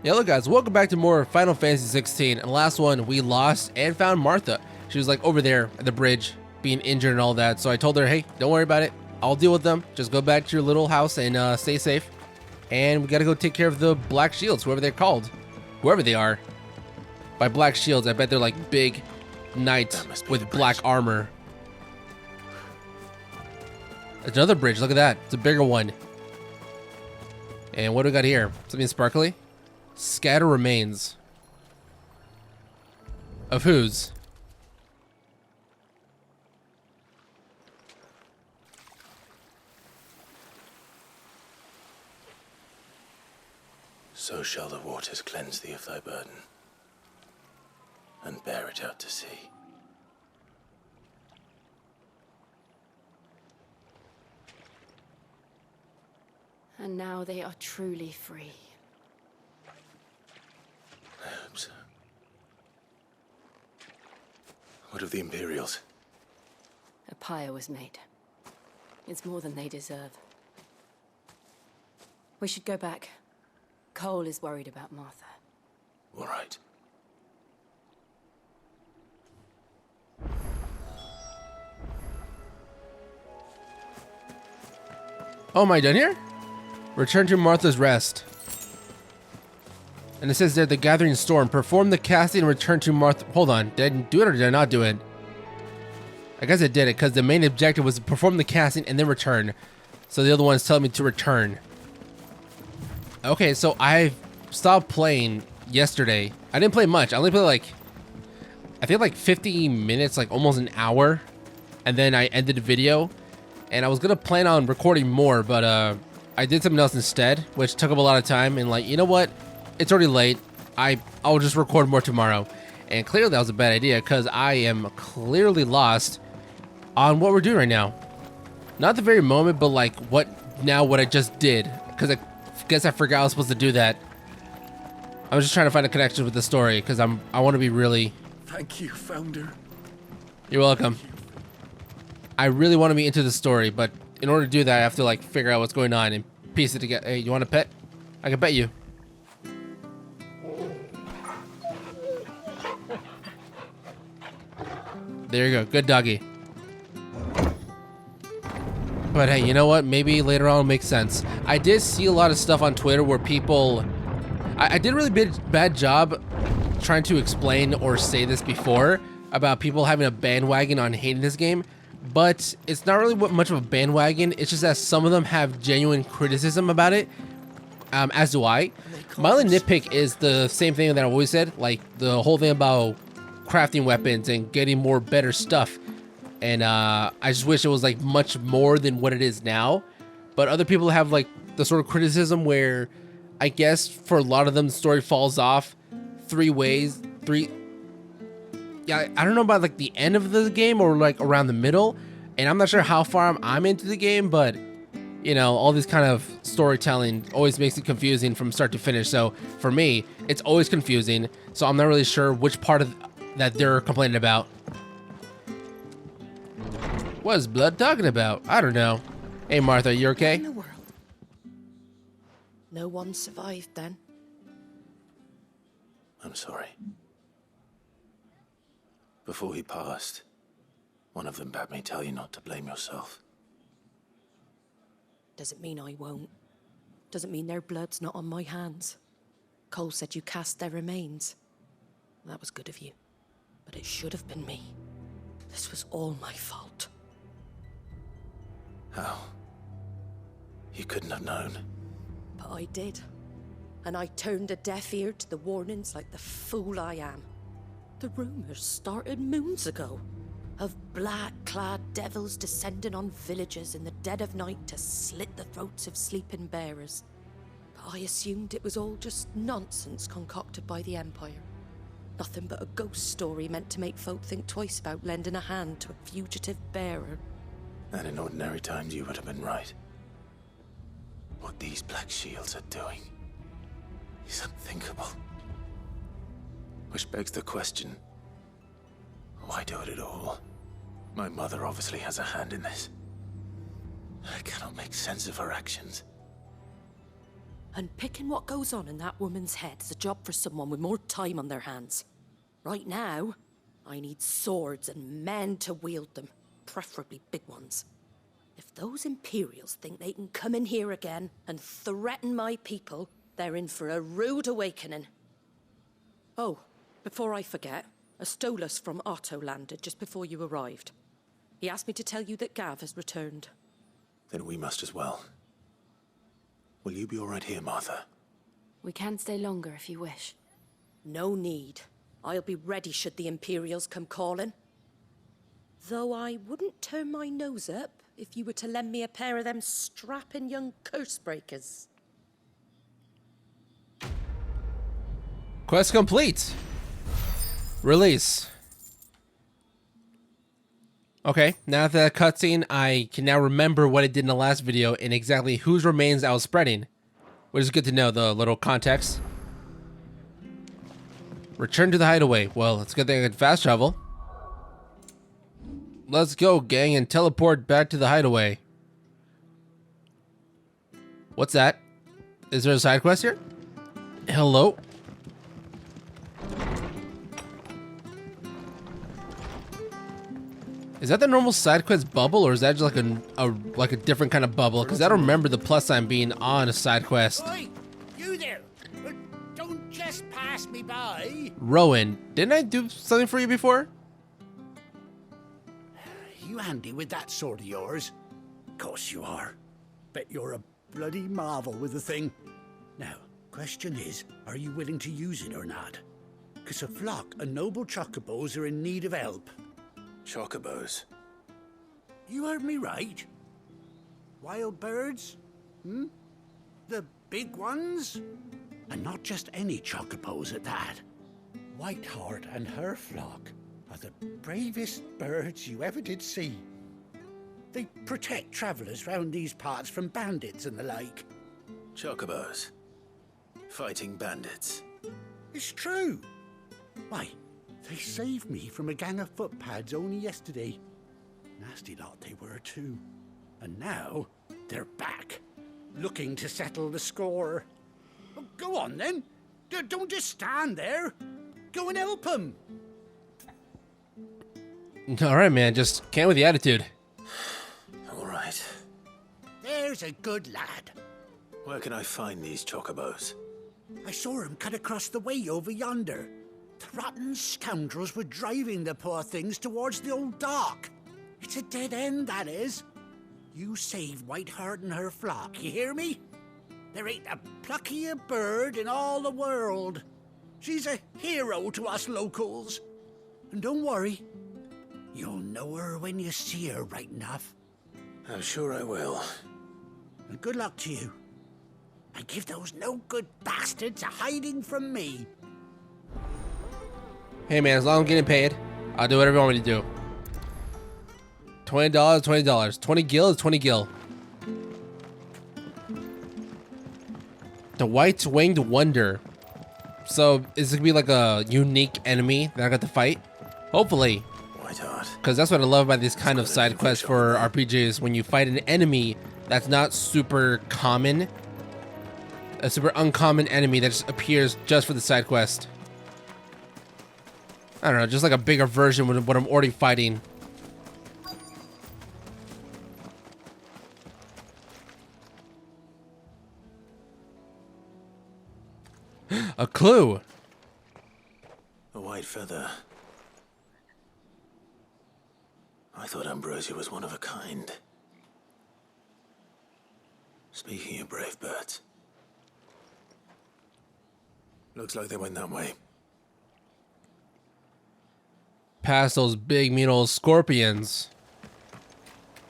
Hello guys, welcome back to more Final Fantasy 16. And last one, we lost and found Martha. She was like over there at the bridge, being injured and all that. So I told her, hey, don't worry about it. I'll deal with them. Just go back to your little house and stay safe. And we gotta go take care of the Black Shields, whoever they're called. Whoever they are. By Black Shields, I bet they're like big knights with black armor. There's another bridge, look at that. It's a bigger one. And what do we got here? Something sparkly? Scatter remains. Of whose? So shall the waters cleanse thee of thy burden, and bear it out to sea. And now they are truly free. I hope so. What of the Imperials? A pyre was made. It's more than they deserve. We should go back. Cole is worried about Martha. All right. Oh, am I done here? Return to Martha's Rest. And it says there, the Gathering Storm. Perform the casting and return to Martha. Hold on. Did I do it or did I not do it? I guess I did it because the main objective was to perform the casting and then return. So the other one is telling me to return. Okay, so I stopped playing yesterday. I didn't play much. I only played like, I think like 50 minutes, like almost an hour. And then I ended the video. And I was going to plan on recording more, but I did something else instead, which took up a lot of time. And like, you know what? It's already late. I'll just record more tomorrow. And clearly that was a bad idea because I am clearly lost on what we're doing right now. Not the very moment, but like what I just did. Because I guess I forgot I was supposed to do that. I was just trying to find a connection with the story because I want to be really... Thank you, Founder. You're welcome. I really want to be into the story, but in order to do that, I have to like figure out what's going on and piece it together. Hey, you want a pet? I can pet you. There you go. Good doggy. But hey, you know what? Maybe later on it'll make sense. I did see a lot of stuff on Twitter where people... I did a really bad job trying to explain or say this before about people having a bandwagon on hating this game. But it's not really much of a bandwagon. It's just that some of them have genuine criticism about it, as do I. My only nitpick is the same thing that I always said, like the whole thing about crafting weapons and getting more better stuff. And I just wish it was like much more than what it is now. But other people have like the sort of criticism where I guess for a lot of them the story falls off three ways. Yeah, I don't know about like the end of the game or like around the middle. And I'm not sure how far I'm into the game, but you know, all this kind of storytelling always makes it confusing from start to finish. So for me, it's always confusing. So I'm not really sure which part of that they're complaining about. What is Blood talking about? I don't know. Hey Martha, you okay? In the world. No one survived then. I'm sorry. Before he passed, one of them bade me tell you not to blame yourself. Doesn't mean I won't. Doesn't mean their blood's not on my hands. Cole said you cast their remains. That was good of you. But it should have been me. This was all my fault. How? You couldn't have known. But I did. And I turned a deaf ear to the warnings like the fool I am. The rumors started moons ago. Of black-clad devils descending on villages in the dead of night to slit the throats of sleeping bearers. But I assumed it was all just nonsense concocted by the Empire. Nothing but a ghost story meant to make folk think twice about lending a hand to a fugitive bearer. And in ordinary times you would have been right. What these Black Shields are doing is unthinkable. Which begs the question, why do it at all? My mother obviously has a hand in this. I cannot make sense of her actions. And picking what goes on in that woman's head is a job for someone with more time on their hands. Right now, I need swords and men to wield them, preferably big ones. If those Imperials think they can come in here again and threaten my people, they're in for a rude awakening. Oh, before I forget, a Stolas from Otto landed just before you arrived. He asked me to tell you that Gav has returned. Then we must as well. Will you be all right here, Martha? We can stay longer if you wish. No need. I'll be ready should the Imperials come calling. Though I wouldn't turn my nose up if you were to lend me a pair of them strapping young curse breakers. Quest complete. Release. Okay, now after that cutscene, I can now remember what I did in the last video and exactly whose remains I was spreading, which is good to know, the little context. Return to the hideaway. Well, it's a good thing I can fast travel. Let's go, gang, and teleport back to the hideaway. What's that? Is there a side quest here? Hello? Is that the normal side quest bubble, or is that just like a different kind of bubble? Because I don't remember the plus sign being on a side quest. Oi, you there! Don't just pass me by. Rowan, didn't I do something for you before? You handy with that sword of yours? Course you are. Bet you're a bloody marvel with the thing. Now, question is, are you willing to use it or not? 'Cause a flock of noble chocobos are in need of help. Chocobos. You heard me right. Wild birds? The big ones? And not just any chocobos at that. Whiteheart and her flock are the bravest birds you ever did see. They protect travellers round these parts from bandits and the like. Chocobos. Fighting bandits. It's true. Why, they saved me from a gang of footpads only yesterday. Nasty lot they were too. And now they're back, looking to settle the score. Oh, go on then. Don't just stand there. Go and help them. All right, man. Just can't with the attitude. All right. There's a good lad. Where can I find these chocobos? I saw him cut across the way over yonder. The rotten scoundrels were driving the poor things towards the old dock. It's a dead end, that is. You save Whiteheart and her flock, you hear me? There ain't a pluckier bird in all the world. She's a hero to us locals. And don't worry, you'll know her when you see her right enough. I'm sure I will. And good luck to you. And give those no-good bastards a hiding from me. Hey, man. As long as I'm getting paid, I'll do whatever you want me to do. $20, $20. 20 gil is 20 gil. The White-Winged Wonder. So, is it gonna be like a unique enemy that I got to fight? Hopefully. Whiteheart. Because that's what I love about these kind of side quests for RPGs. When you fight an enemy that's not super common. A super uncommon enemy that just appears just for the side quest. I don't know, just like a bigger version of what I'm already fighting. A clue. A white feather. I thought Ambrosia was one of a kind. Speaking of brave birds. Looks like they went that way. Past those big mean old scorpions.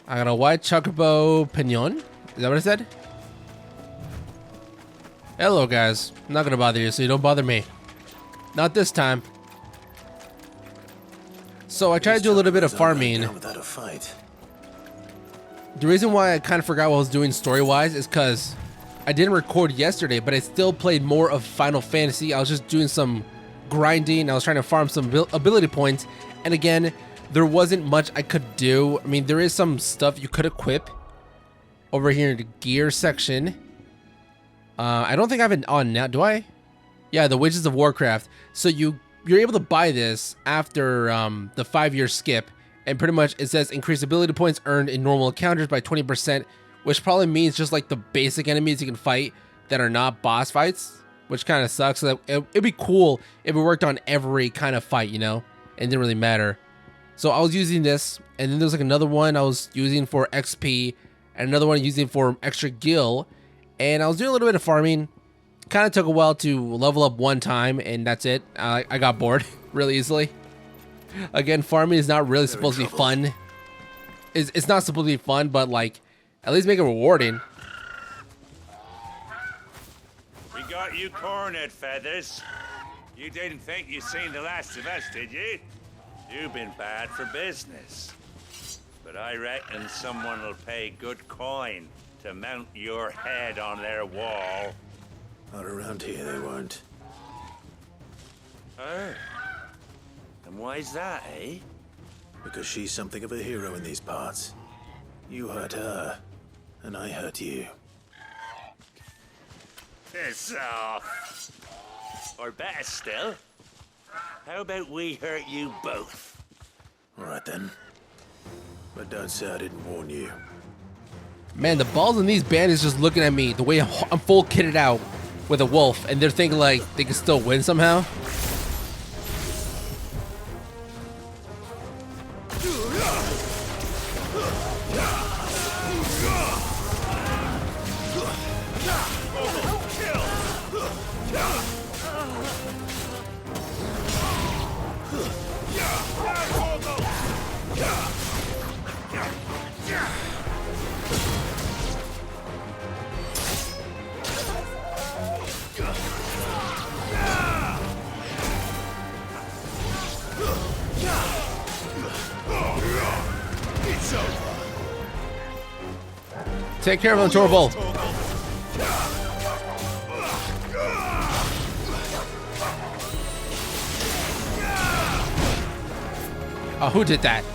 I got a white chocobo pinion. Is that what I said? Hello, guys. I'm not gonna bother you, so you don't bother me. Not this time. So I tried to do a little bit of farming. Without a fight. The reason why I kind of forgot what I was doing story-wise is because I didn't record yesterday, but I still played more of Final Fantasy. I was just doing some grinding. I was trying to farm some ability points. And again, there wasn't much I could do. I mean, there is some stuff you could equip over here in the gear section. I don't think I have it on now. Do I? Yeah, the Witches of Warcraft. So you're able to buy this after the 5-year skip, and pretty much it says increase ability points earned in normal encounters by 20%, which probably means just like the basic enemies you can fight that are not boss fights, which kind of sucks. So it'd be cool if it worked on every kind of fight, you know, and it didn't really matter. So I was using this, and then there's like another one I was using for XP, and another one using for extra gil, and I was doing a little bit of farming. Kind of took a while to level up one time, and that's it. I got bored really easily. Again, farming is not really supposed to be fun. It's not supposed to be fun, but like, at least make it rewarding. We got you cornered, Feathers. You didn't think you'd seen the last of us, did you? You've been bad for business. But I reckon someone will pay good coin to mount your head on their wall. Not around here, they won't. Oh. And why's that, eh? Because she's something of a hero in these parts. You hurt her, and I hurt you. Piss off. Or better still, how about we hurt you both? All right then. But don't say I didn't warn you. Man, the balls in these bandits just looking at me the way I'm full kitted out with a wolf, and they're thinking like they can still win somehow. Take care of him, Torvald. Oh, who did that?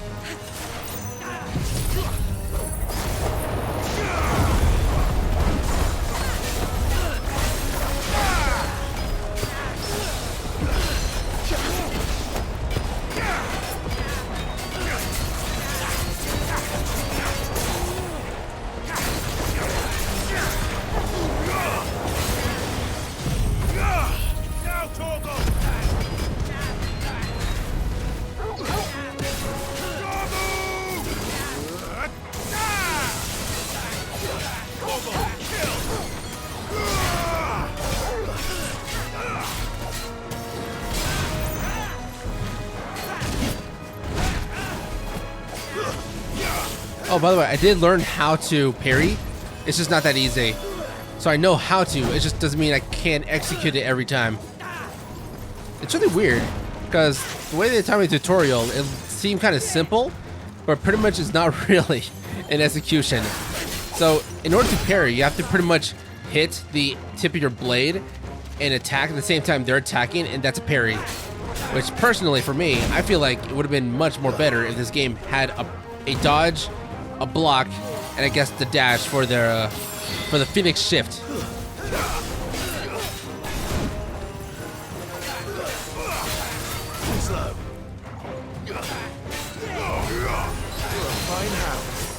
Oh, by the way, I did learn how to parry. It's just not that easy. So I know how to, it just doesn't mean I can't execute it every time. It's really weird, because the way they taught me the tutorial, it seemed kind of simple, but pretty much it's not really an execution. So in order to parry, you have to pretty much hit the tip of your blade and attack at the same time they're attacking, and that's a parry. Which personally, for me, I feel like it would have been much more better if this game had a dodge, a block, and I guess the dash for their for the Phoenix shift. Slow. Fine house.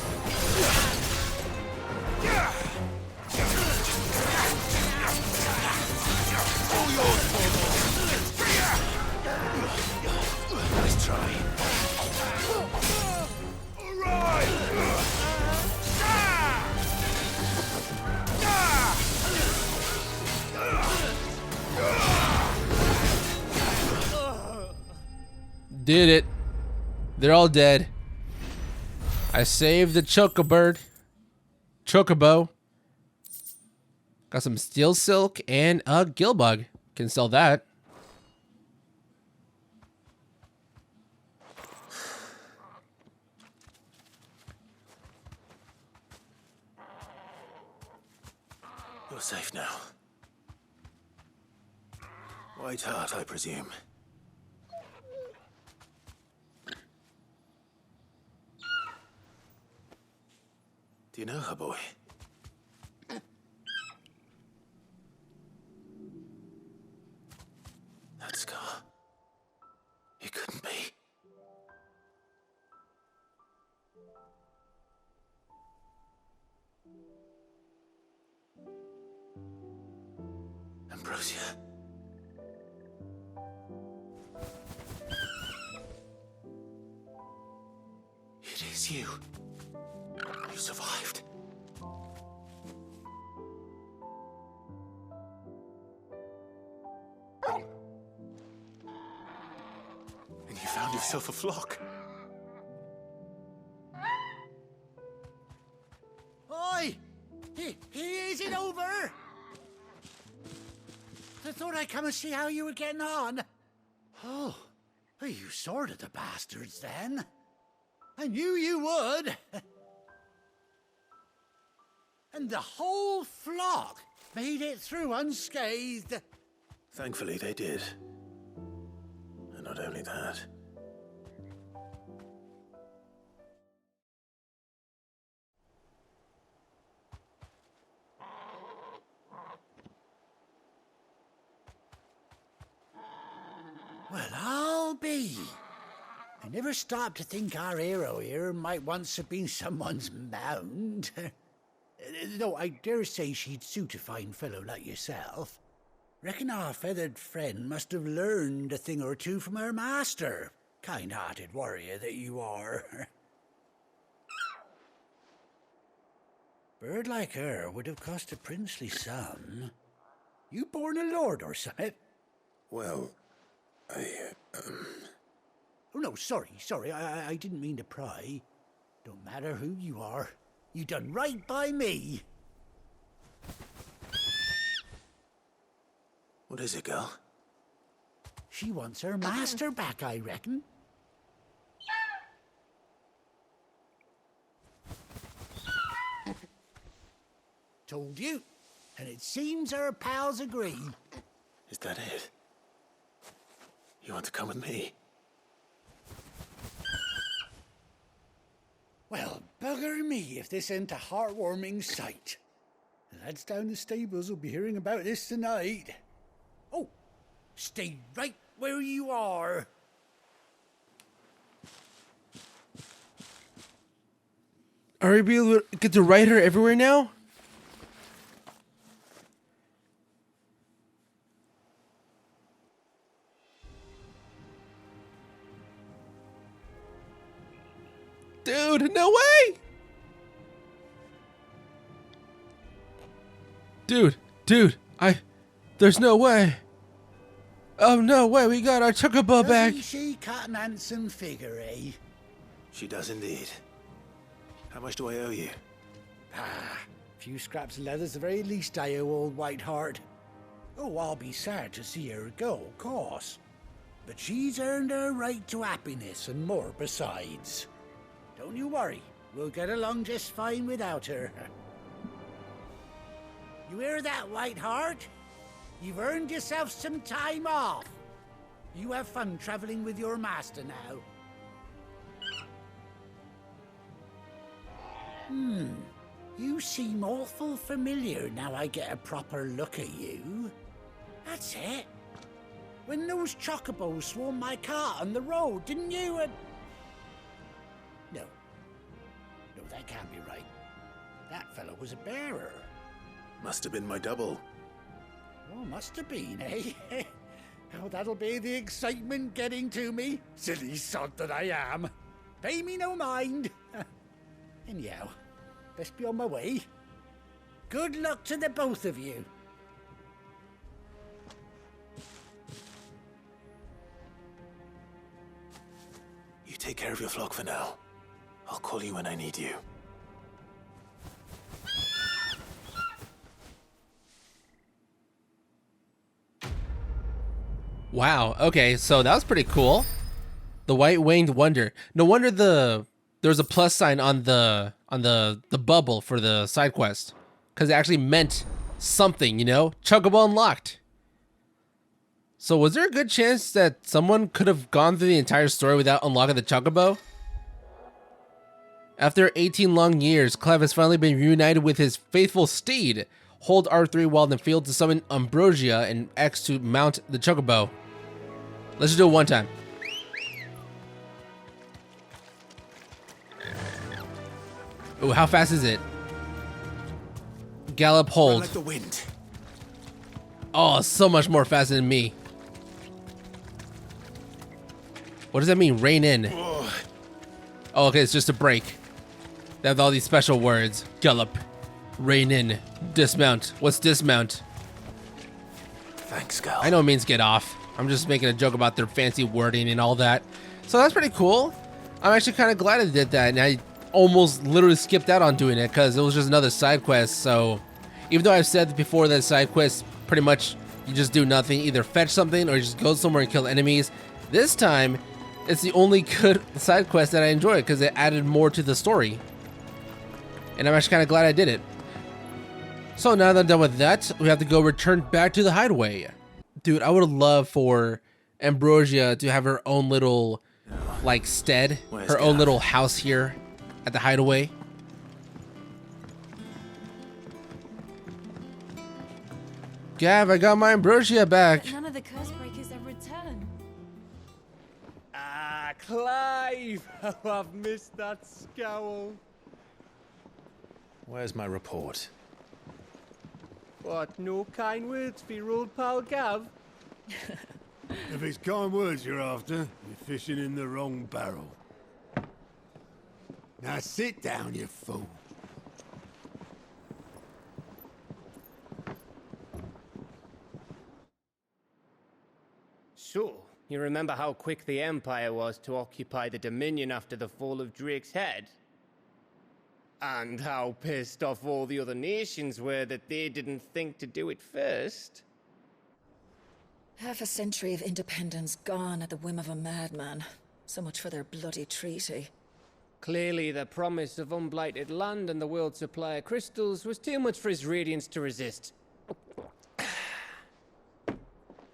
Nice try. Did it. They're all dead. I saved the Chocobird. Chocobo. Got some steel silk and a gilbug. Can sell that. You're safe now. White Heart, I presume. Do you know her, boy? Ambrosia. It is you. You survived. And you found yourself a flock. Oi! Is it over? I thought I'd come and see how you were getting on. Oh, you sorted the bastards then. I knew you would. And the whole flock made it through unscathed. Thankfully, they did. And not only that. Well, I'll be. I never stopped to think our hero here might once have been someone's mound. Though I dare say she'd suit a fine fellow like yourself. Reckon our feathered friend must have learned a thing or two from her master. Kind-hearted warrior that you are. Bird like her would have cost a princely sum. You born a lord or something? Well, Oh, no, sorry. I didn't mean to pry. Don't matter who you are. You done right by me. What is it, girl? She wants her master back, I reckon. Told you. And it seems her pals agree. Is that it? You want to come with me? Well, bugger me if this ain't a heartwarming sight. The lads down the stables will be hearing about this tonight. Oh, stay right where you are. Are we able to get to ride her everywhere now? Dude, no way! Dude, there's no way. Oh, no way, we got our chocobo back. Doesn't she cut an handsome figure, eh? She does indeed. How much do I owe you? A few scraps of leather's the very least I owe old Whiteheart. Oh, I'll be sad to see her go, of course. But she's earned her right to happiness and more besides. Don't you worry, we'll get along just fine without her. You hear that, Whiteheart? You've earned yourself some time off. You have fun traveling with your master now. You seem awful familiar now I get a proper look at you. That's it. When those chocobos swarmed my cart on the road, didn't you? No, that can't be right. That fellow was a bearer. Must have been my double. Oh, must have been, eh? Oh, that'll be the excitement getting to me. Silly sod that I am. Pay me no mind. Anyhow, best be on my way. Good luck to the both of you. You take care of your flock for now. I'll call you when I need you. Wow, okay, so that was pretty cool. The White Winged Wonder. No wonder there was a plus sign on the bubble for the side quest. Because it actually meant something, you know? Chocobo unlocked. So was there a good chance that someone could have gone through the entire story without unlocking the Chocobo? After 18 long years, Clive has finally been reunited with his faithful steed. Hold R3 while in the field to summon Ambrosia and X to mount the Chocobo. Let's just do it one time. Ooh, how fast is it? Gallop, hold. Run like the wind. Oh, so much more faster than me. What does that mean, rein in? Oh, okay, it's just a break. They have all these special words. Gallop, rein in, dismount. What's dismount? Thanks, Gal. I know it means get off. I'm just making a joke about their fancy wording and all that. So that's pretty cool. I'm actually kind of glad I did that, and I almost literally skipped out on doing it because it was just another side quest. So even though I've said before that side quests pretty much you just do nothing, either fetch something or you just go somewhere and kill enemies, this time it's the only good side quest that I enjoyed because it added more to the story. And I'm actually kind of glad I did it. So now that I'm done with that, we have to go return back to the hideaway. Dude, I would love for Ambrosia to have her own little, like, stead. Her own little house here at the hideaway. Gav, I got my Ambrosia back. None of the curse breakers have returned. Ah, Clive! How I've missed that scowl. Where's my report? What, no kind words for your old pal Gav? If it's kind words you're after, you're fishing in the wrong barrel. Now sit down, you fool. So, you remember how quick the Empire was to occupy the Dominion after the fall of Drake's head? And how pissed off all the other nations were that they didn't think to do it first? Half a century of independence gone at the whim of a madman. So much for their bloody treaty. Clearly, the promise of unblighted land and the world's supply of crystals was too much for his radiance to resist.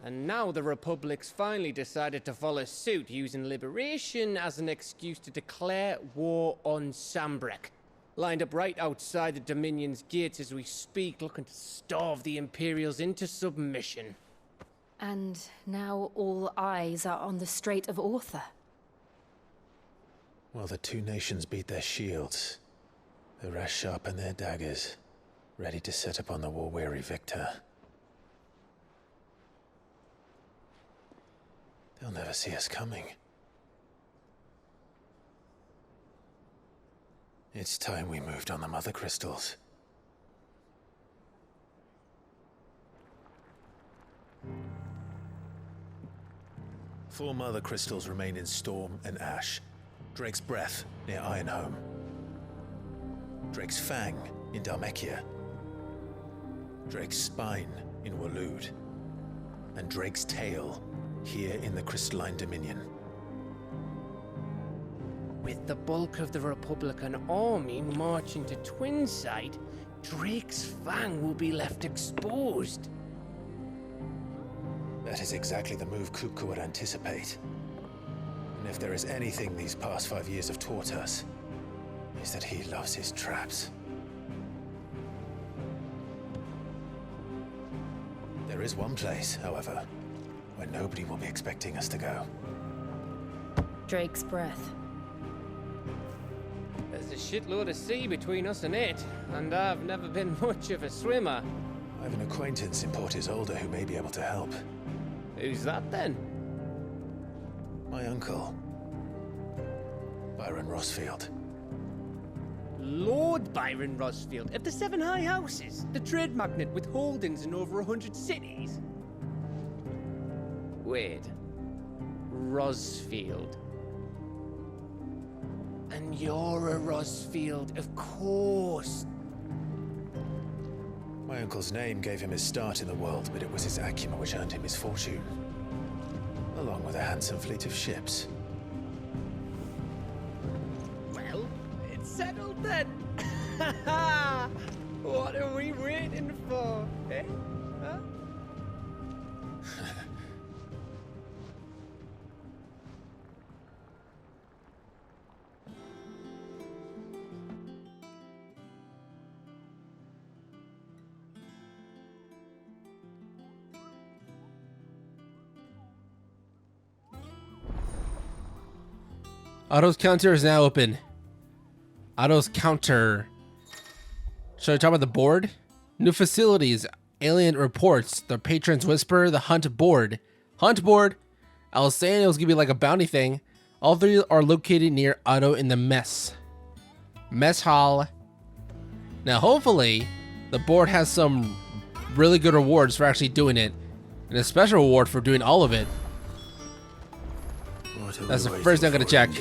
And now the Republic's finally decided to follow suit, using liberation as an excuse to declare war on Sambrek. Lined up right outside the Dominion's gates as we speak, looking to starve the Imperials into submission. And now all eyes are on the Strait of Author. Well, the two nations beat their shields. The rest sharpen their daggers, ready to set upon the war-weary victor. They'll never see us coming. It's time we moved on the mother crystals. Four mother crystals remain in Storm and Ash. Drake's Breath near Ironhome. Drake's Fang in Dhalmekia. Drake's Spine in Waloed. And Drake's Tail here in the Crystalline Dominion. With the bulk of the Republican army marching to Twinside, Drake's Fang will be left exposed. That is exactly the move Kupka would anticipate. And if there is anything these past 5 years have taught us, is that he loves his traps. There is one place, however, where nobody will be expecting us to go. Drake's Breath. There's a shitload of sea between us and it, and I've never been much of a swimmer. I have an acquaintance in Port Isolde who may be able to help. Who's that then? My uncle, Byron Rosfield. Lord Byron Rosfield of the Seven High Houses, the trade magnate with holdings in over 100 cities. Wait, Rosfield. And you're a Rosfield, of course. My uncle's name gave him his start in the world, but it was his acumen which earned him his fortune, along with a handsome fleet of ships. Well, it's settled then. What are we waiting for, eh? Huh? Otto's counter is now open. Otto's counter. Should I talk about the board? New facilities. alien reports. The patrons whisper the hunt board. Hunt board? I was saying it was gonna be like a bounty thing. All three are located near Otto in the mess hall. Now, hopefully, the board has some really good rewards for actually doing it, and a special reward for doing all of it. That's the first thing I'm gonna check. I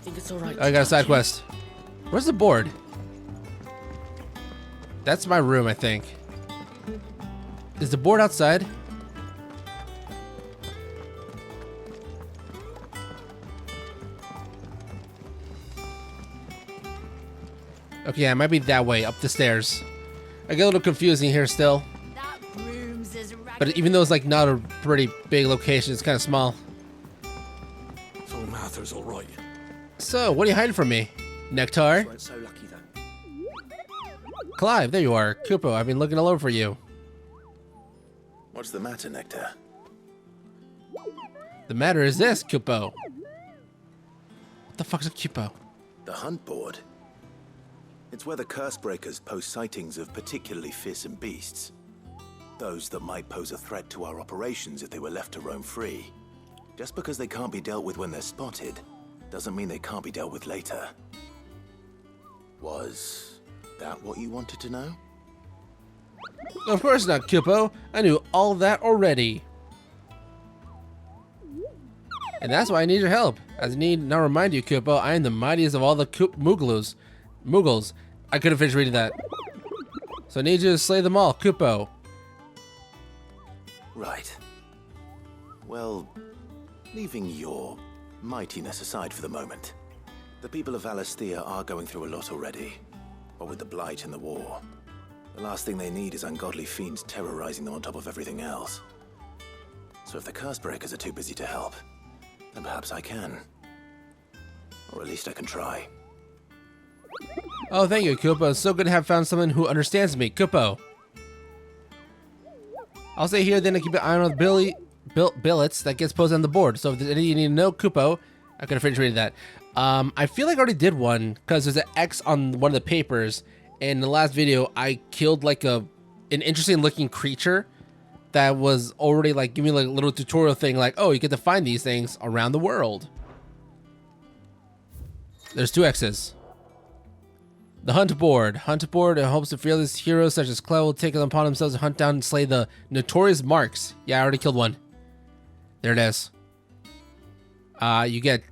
think it's all right. I got a side quest. Where's the board? That's my room, I think. Is the board outside? Okay, yeah, it might be that way, up the stairs. I get a little confusing here still. That room's as But even though it's like not a pretty big location, it's kind of small. So Mather's all right. So, what are you hiding from me? Nectar? Weren't so lucky then. Clive, there you are. Kupo, I've been looking all over for you. What's the matter, Nectar? The matter is this, Kupo. What the fuck's a Kupo? The hunt board. It's where the Cursebreakers post sightings of particularly fearsome beasts. Those that might pose a threat to our operations if they were left to roam free. Just because they can't be dealt with when they're spotted, doesn't mean they can't be dealt with later. Was that what you wanted to know? Of course not, Kupo. I knew all that already. And that's why I need your help. As I need now remind you, Kupo, I am the mightiest of all the Muggles. I couldn't finish reading that. So I need you to slay them all, Kupo. Right. Well, leaving your mightiness aside for the moment, the people of Valisthea are going through a lot already. What with the Blight and the war, the last thing they need is ungodly fiends terrorizing them on top of everything else. So if the Cursebreakers are too busy to help, then perhaps I can. Or at least I can try. Oh, thank you, Kupo. It's so good to have found someone who understands me, Kupo. I'll stay here, then I keep an eye on the billets that gets posted on the board. So if there's anything you need to know, Kupo, I could have finished reading that. I feel like I already did one because there's an X on one of the papers. In the last video, I killed like an interesting looking creature that was already like giving me like a little tutorial thing like, oh, you get to find these things around the world. There's 2 X's. The hunt board. Hunt board hopes the fearless heroes such as Clive will take it upon themselves to hunt down and slay the notorious marks. Yeah, I already killed one. There it is. You get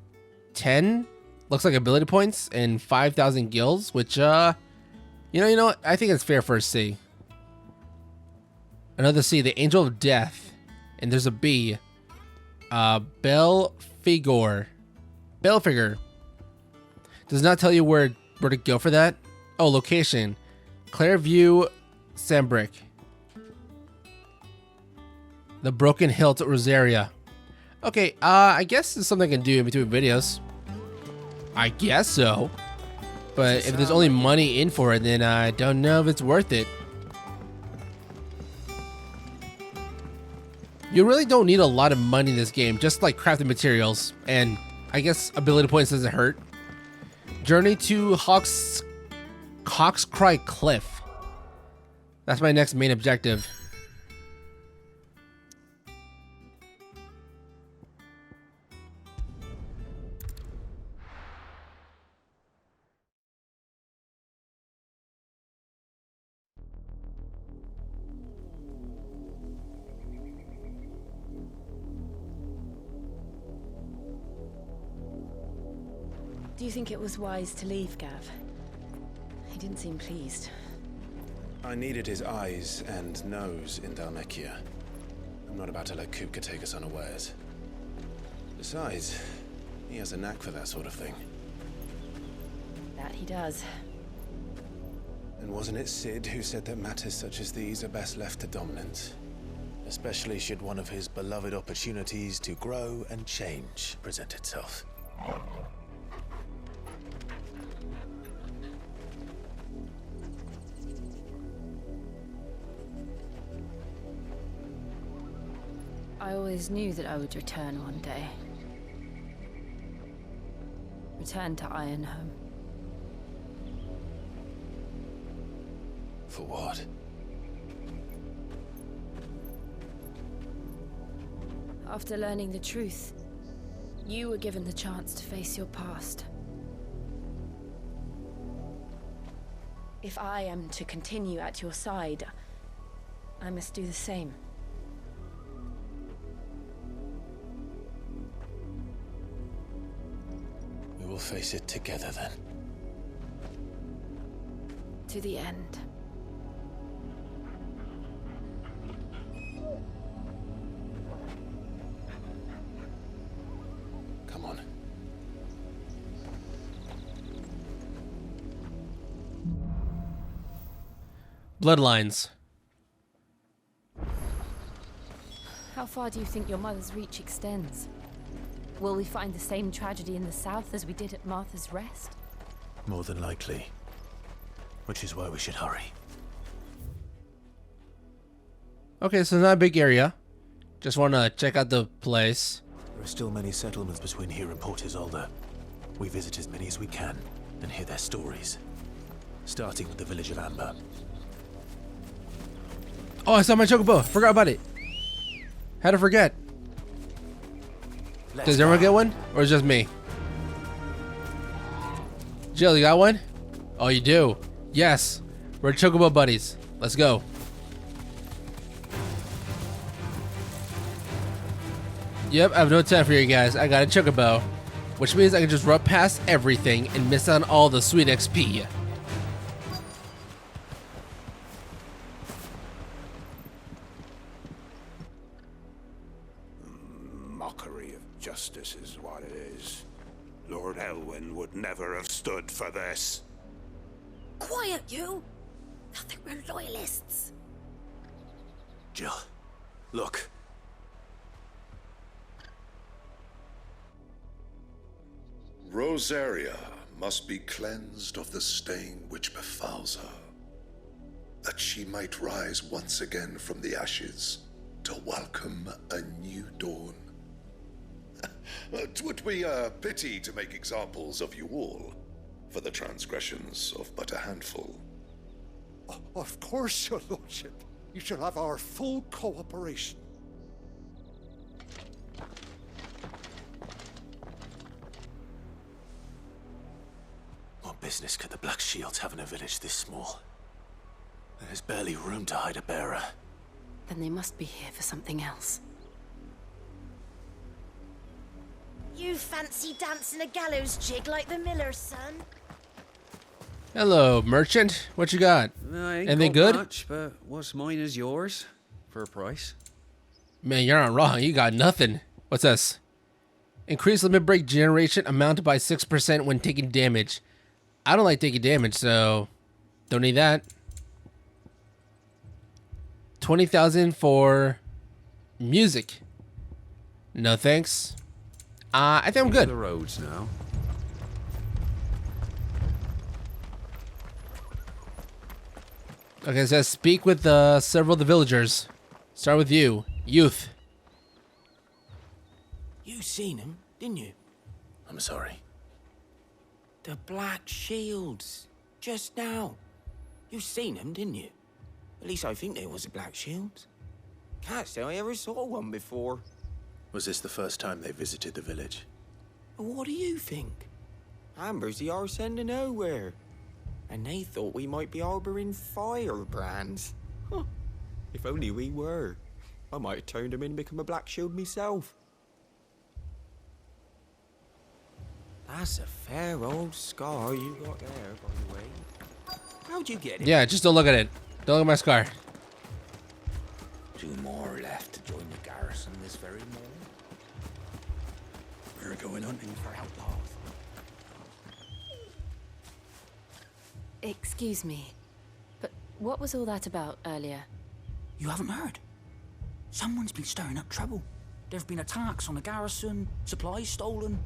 10, looks like ability points and 5,000 gills, which, you know what? I think it's fair for a C. Another C, the Angel of Death. And there's a B. Belfigor. Does not tell you where to go for that. Oh, location. Clairview, Sambrick. The Broken Hilt, Rosaria. Okay, I guess it's something I can do in between videos. I guess so. But if there's only money in for it, then I don't know if it's worth it. You really don't need a lot of money in this game, just like crafting materials. And I guess ability points doesn't hurt. Journey to Hawkscry Cliff. That's my next main objective. Do you think it was wise to leave, Gav? He didn't seem pleased. I needed his eyes and nose in Dhalmekia. I'm not about to let Kupka take us unawares. Besides, he has a knack for that sort of thing. That he does. And wasn't it Sid who said that matters such as these are best left to dominance? Especially should one of his beloved opportunities to grow and change present itself. I always knew that I would return one day. Return to Ironhome. For what? After learning the truth, you were given the chance to face your past. If I am to continue at your side, I must do the same. We will face it together then. To the end. Come on. Bloodlines. How far do you think your mother's reach extends? Will we find the same tragedy in the south as we did at Martha's Rest? More than likely. Which is why we should hurry. Okay, so it's not a big area. Just want to check out the place. There are still many settlements between here and Port Isolde. We visit as many as we can and hear their stories. Starting with the village of Amber. Oh, I saw my chocobo. Forgot about it. How to forget? Does everyone get one? Or is it just me? Jill, you got one? Oh, you do? Yes. We're chocobo buddies. Let's go. Yep, I have no time for you guys. I got a chocobo. Which means I can just run past everything and miss on all the sweet XP. Mockery of justice is what it is. Lord Elwyn would never have stood for this. Quiet, you! I think we're loyalists. Jill, look. Rosaria must be cleansed of the stain which befouls her, that she might rise once again from the ashes to welcome a new dawn. 'Twould be a pity to make examples of you all, for the transgressions of but a handful. Of course, your lordship. You shall have our full cooperation. What business could the Black Shields have in a village this small? There's barely room to hide a bearer. Then they must be here for something else. You fancy dancing a gallows jig like the miller's son? Hello, merchant. What you got? I ain't Anything got good? much, but what's mine is yours for a price. Man, you're not wrong. You got nothing. What's this? Increase limit break generation amount by 6% when taking damage. I don't like taking damage, so don't need that. 20,000 for music. No thanks. I think I'm good. The roads now. Okay, it says speak with several of the villagers. Start with you, youth. You seen him, didn't you? I'm sorry. The Black Shields. Just now. You seen them, didn't you? At least I think there was a Black Shield. Can't say I ever saw one before. Was this the first time they visited the village? What do you think? Amber's the arse end of nowhere. And they thought we might be harboring firebrands. Huh. If only we were. I might have turned them in and become a Black Shield myself. That's a fair old scar you got there, by the way. How'd you get it? Yeah, just don't look at it. Don't look at my scar. 2 more left to join the garrison this very morning. We're going hunting for outlaws. Excuse me, but what was all that about earlier? You haven't heard? Someone's been stirring up trouble. There've been attacks on the garrison, supplies stolen.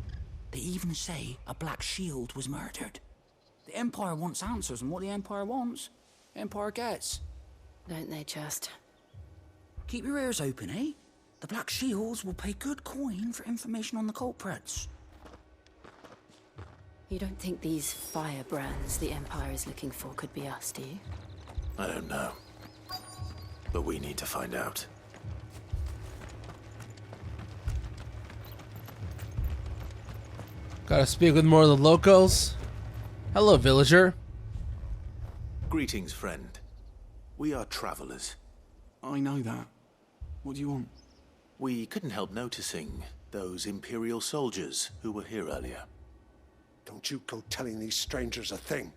They even say a Black Shield was murdered. The Empire wants answers, and what the Empire wants, Empire gets. Don't they just? Keep your ears open, eh? The Black Shields will pay good coin for information on the culprits. You don't think these firebrands the Empire is looking for could be us, do you? I don't know. But we need to find out. Gotta speak with more of the locals. Hello, villager. Greetings, friend. We are travelers. I know that. What do you want? We couldn't help noticing those Imperial soldiers who were here earlier. Don't you go telling these strangers a thing.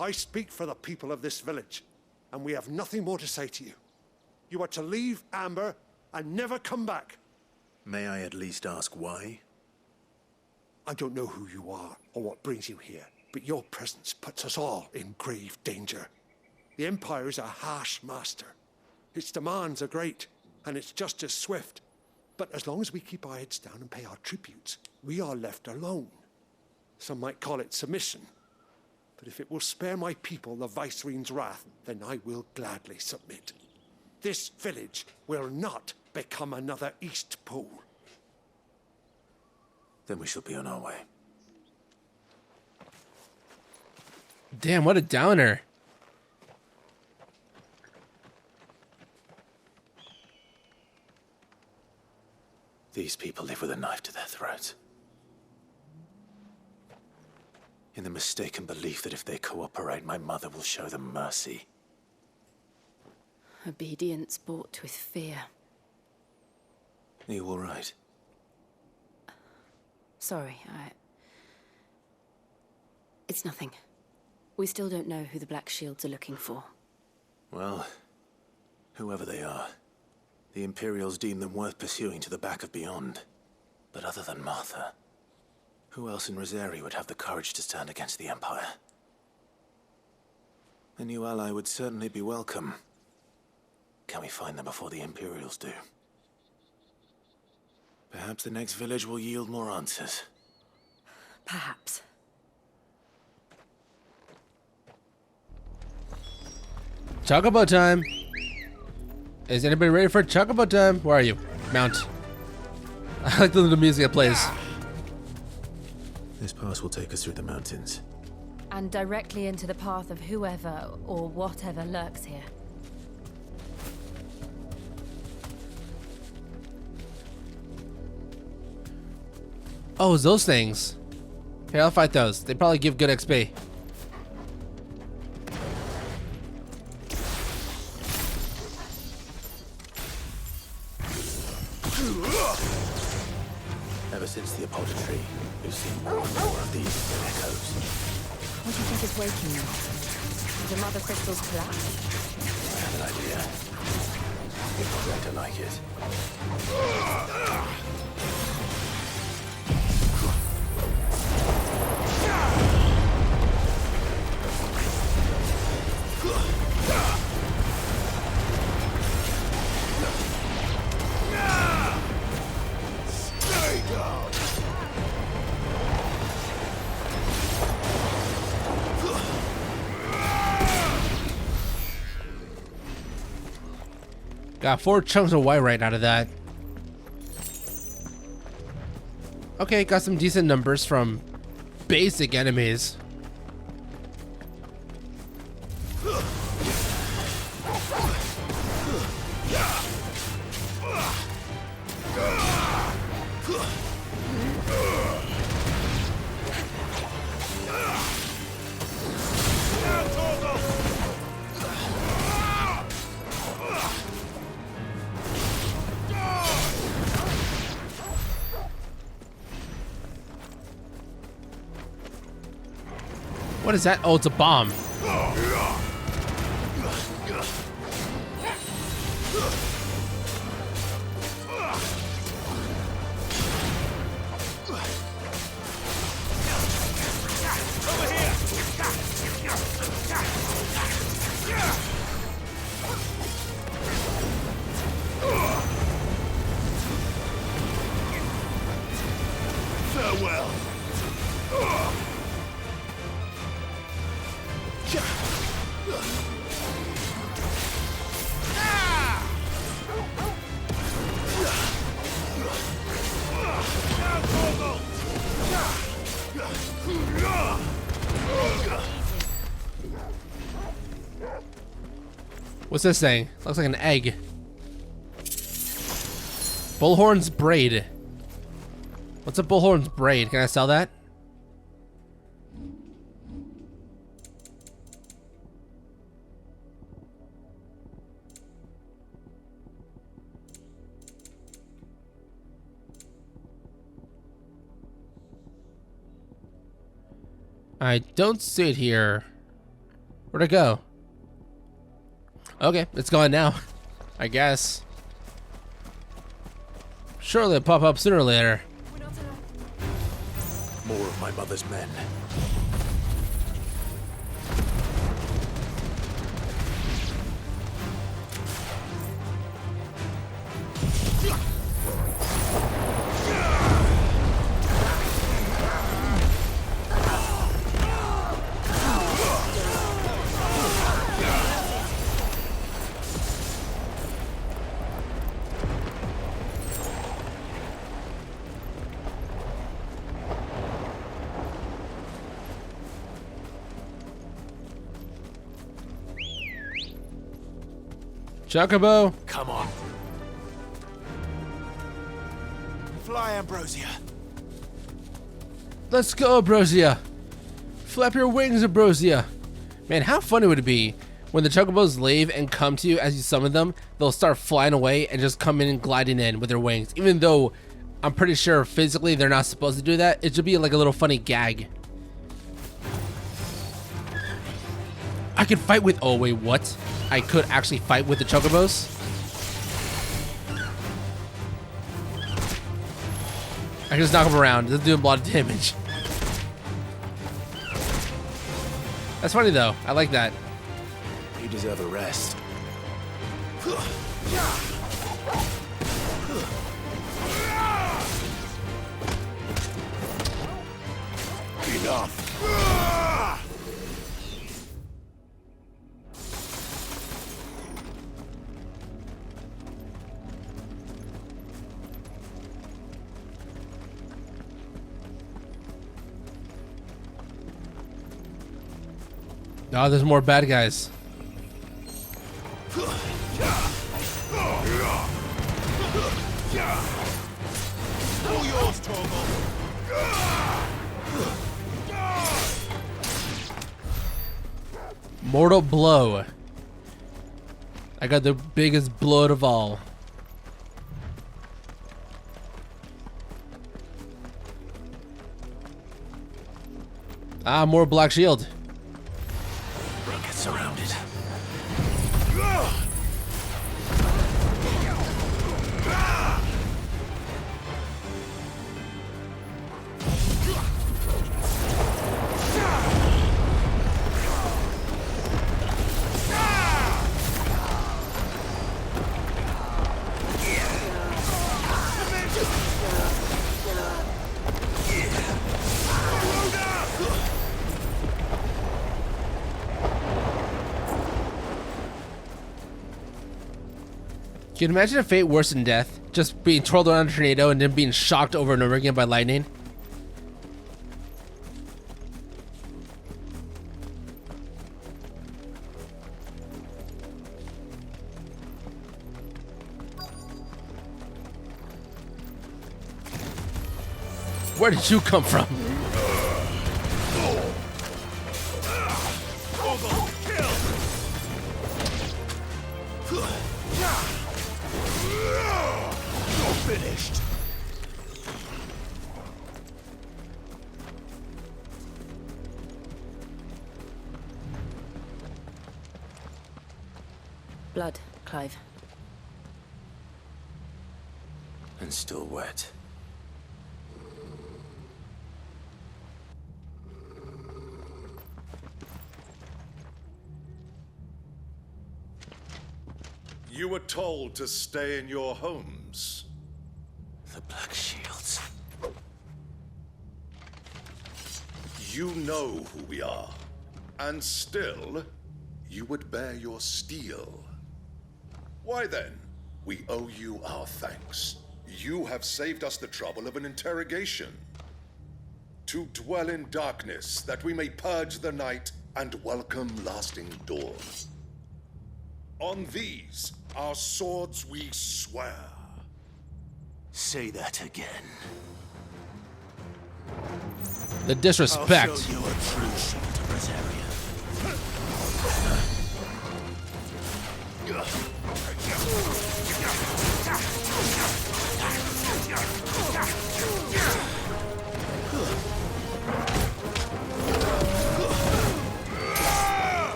I speak for the people of this village, and we have nothing more to say to you. You are to leave Amber and never come back. May I at least ask why? I don't know who you are or what brings you here, but your presence puts us all in grave danger. The Empire is a harsh master. Its demands are great, and its justice swift. But as long as we keep our heads down and pay our tributes, we are left alone. Some might call it submission. But if it will spare my people the Viceroy's wrath, then I will gladly submit. This village will not become another East Pool. Then we shall be on our way. Damn, what a downer. These people live with a knife to their throats. In the mistaken belief that if they cooperate, my mother will show them mercy. Obedience bought with fear. Are you all right? Sorry, It's nothing. We still don't know who the Black Shields are looking for. Well, whoever they are, the Imperials deem them worth pursuing to the back of beyond. But other than Martha, who else in Rosari would have the courage to stand against the Empire? A new ally would certainly be welcome. Can we find them before the Imperials do? Perhaps the next village will yield more answers. Perhaps. Chocobo time. Is anybody ready for Chocobo time? Where are you? Mount. I like the little music it plays. This pass will take us through the mountains. And directly into the path of whoever or whatever lurks here. Oh, it's those things. Okay, I'll fight those. They probably give good XP. Ever since the apothecary, we've seen more and more of these echoes. What do you think is waking them? The mother crystals collapse? I have an idea. You're not going to like it. Got 4 chunks of white right out of that. Okay, got some decent numbers from basic enemies. What is that? Oh, it's a bomb. Farewell. What's this thing? Looks like an egg. Bullhorn's braid. What's a bullhorn's braid? Can I sell that? I don't see it here. Where'd it go? Okay, it's gone now. I guess. Surely it'll pop up sooner or later. More of my mother's men. Chocobo. Come on. Fly, Ambrosia. Let's go, Ambrosia. Flap your wings, Ambrosia. Man, how funny would it be when the Chocobos leave and come to you as you summon them? They'll start flying away and just come in and gliding in with their wings. Even though I'm pretty sure physically they're not supposed to do that. It should be like a little funny gag. I can fight with... Oh, wait, what? I could actually fight with the Chocobos? I can just knock them around. It doesn't do a lot of damage. That's funny, though. I like that. You deserve a rest. Enough. Oh, there's more bad guys. All yours, Torgal. Mortal blow. I got the biggest blow of all. Ah, more black shield. Get surrounded. Can you imagine a fate worse than death? Just being twirled around a tornado and then being shocked over and over again by lightning? Where did you come from? Finished. Blood, Clive. And still wet. You were told to stay in your homes. The Black Shields. You know who we are, and still, you would bear your steel. Why then, we owe you our thanks. You have saved us the trouble of an interrogation. To dwell in darkness, that we may purge the night and welcome lasting dawn. On these, our swords we swear. Say that again. The disrespect. I'll show you a true shield of Rosaria.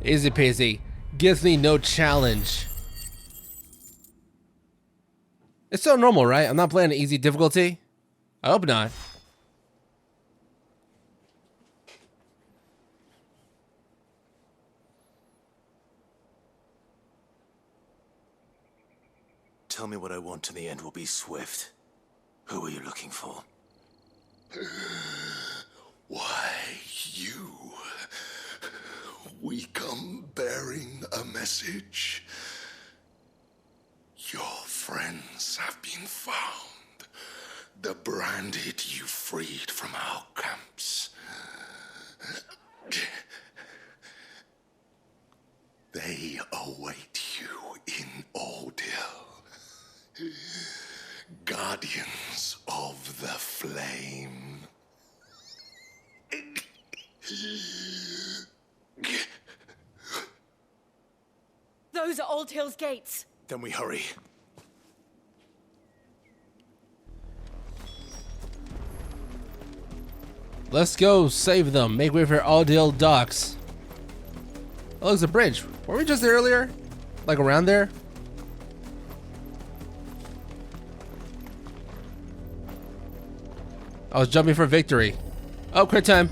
Easy peasy. Gives me no challenge. It's so normal, right? I'm not playing an easy difficulty. I hope not. Tell me what I want and the end will be swift. Who are you looking for? Why, you. We come bearing a message. Your friends have been found. The branded you freed from our camps. They await you in Ordeal. Guardians of the Flame. Those are Old Hill's gates. Then we hurry. Let's go save them. Make way for Aldale docks. Oh, there's a bridge. Weren't we just there earlier? Like around there? I was jumping for victory. Oh, crit time.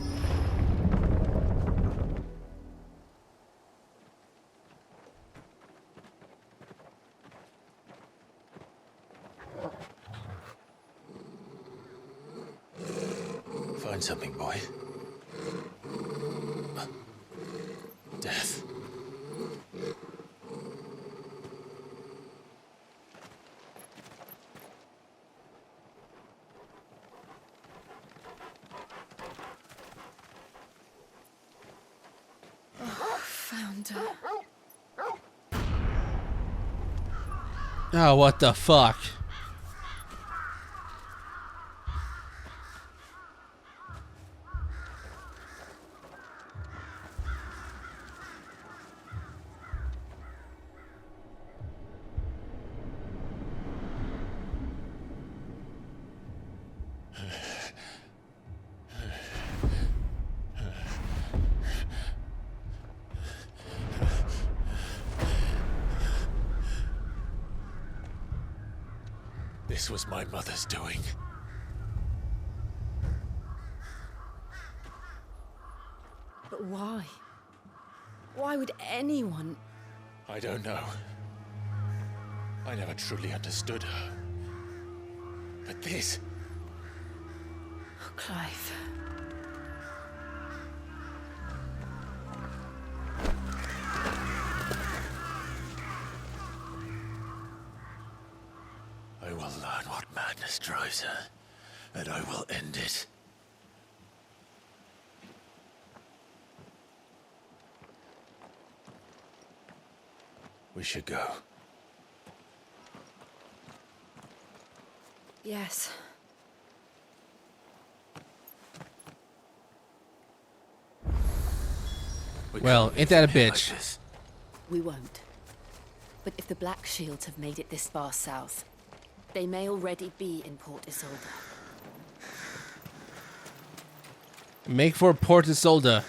Find something, boy. Death. Found her. Oh, what the fuck? This was my mother's doing. But why? Why would anyone? I don't know. I never truly understood her. But this... Oh, Clive. I will learn what madness drives her, and I will end it. We should go. Yes. Well, ain't that a bitch? We won't. But if the Black Shields have made it this far south, they may already be in Port Isolde. Make for Port Isolde.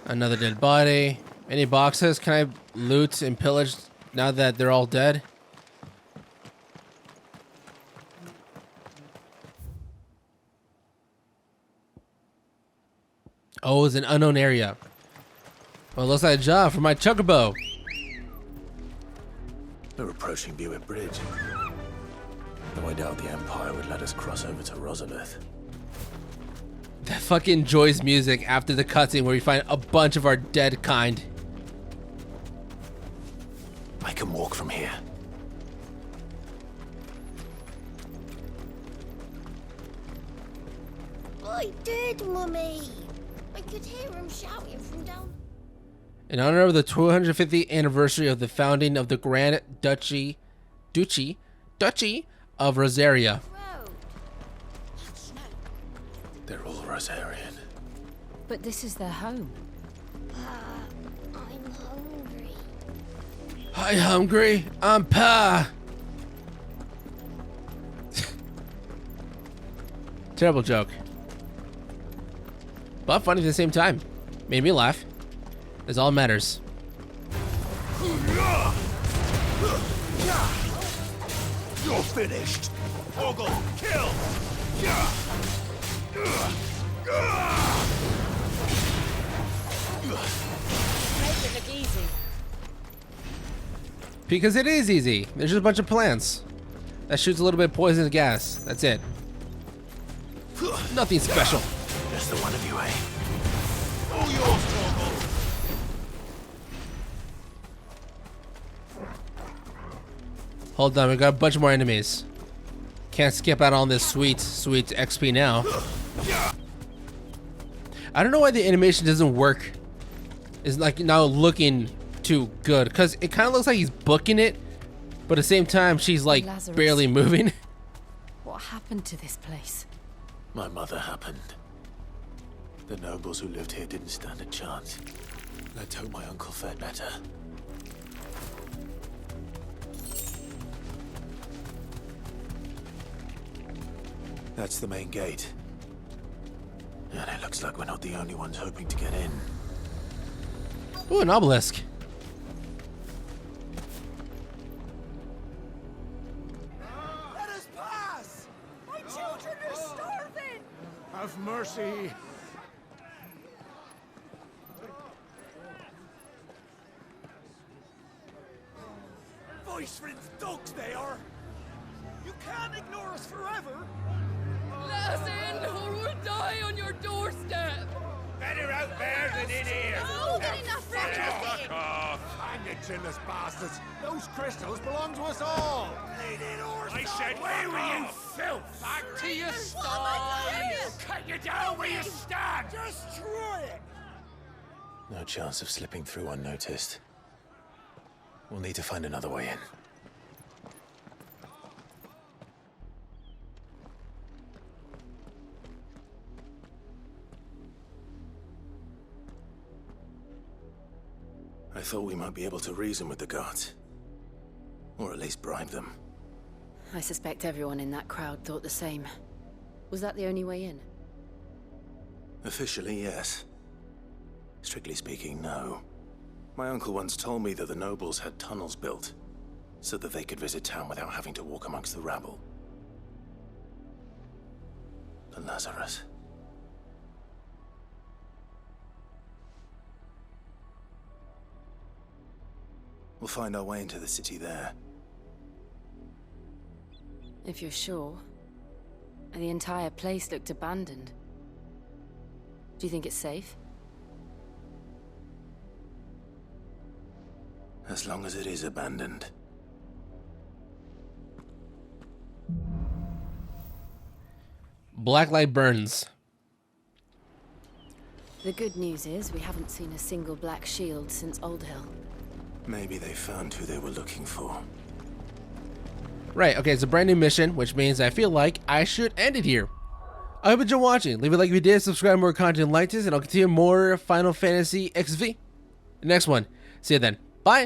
Another dead body. Any boxes? Can I loot and pillage now that they're all dead? Oh, it's an unknown area. Well, it looks like a job for my chocobo. We're approaching Buick Bridge. Though I doubt the Empire would let us cross over to Rosalith. That fucking Joy's music after the cutscene where we find a bunch of our dead kind. I can walk from here. I did, Mummy. I could hear him shouting from down. In honor of the 250th anniversary of the founding of the Grand Duchy of Rosaria. They're all Rosarian. But this is their home. I'm hungry. Hi, hungry. I'm Pa. Terrible joke. But funny at the same time. Made me laugh. That's all that matters. You're finished. Ogle, kill. Make it look easy. Because it is easy. There's just a bunch of plants that shoots a little bit of poisonous gas. That's it. Nothing special. Just the one of you, eh? All yours, Ogle. Hold on, we got a bunch more enemies. Can't skip out on this sweet, sweet XP now. I don't know why the animation doesn't work. It's like now looking too good. Because it kind of looks like he's booking it. But at the same time, she's like Lazarus. barely moving. What happened to this place? My mother happened. The nobles who lived here didn't stand a chance. Let's hope my uncle fared better. That's the main gate. And it looks like we're not the only ones hoping to get in. Ooh, an obelisk. Let us pass! My children are starving! Have mercy. Voice-rinsed dogs they are! You can't ignore us forever! Let us in, or we'll die on your doorstep! Better out there than in here. Oh, good enough for Fuck off. Hang it, chinless bastards! Those crystals belong to us all! I said, where were you, filth? Back to your I'll cut you down where you stand. Destroy it! No chance of slipping through unnoticed. We'll need to find another way in. I thought we might be able to reason with the guards. Or at least bribe them. I suspect everyone in that crowd thought the same. Was that the only way in? Officially, yes. Strictly speaking, no. My uncle once told me that the nobles had tunnels built, so that they could visit town without having to walk amongst the rabble. But Lazarus... We'll find our way into the city there. If you're sure. The entire place looked abandoned. Do you think it's safe? As long as it is abandoned. Black light burns. The good news is we haven't seen a single black shield since Old Hill. Maybe they found who they were looking for. Right, okay, it's a brand new mission, which means I feel like I should end it here. I hope you enjoyed watching. Leave a like if you did, subscribe for more content like this, and I'll continue more Final Fantasy XVI. The next one. See you then. Bye!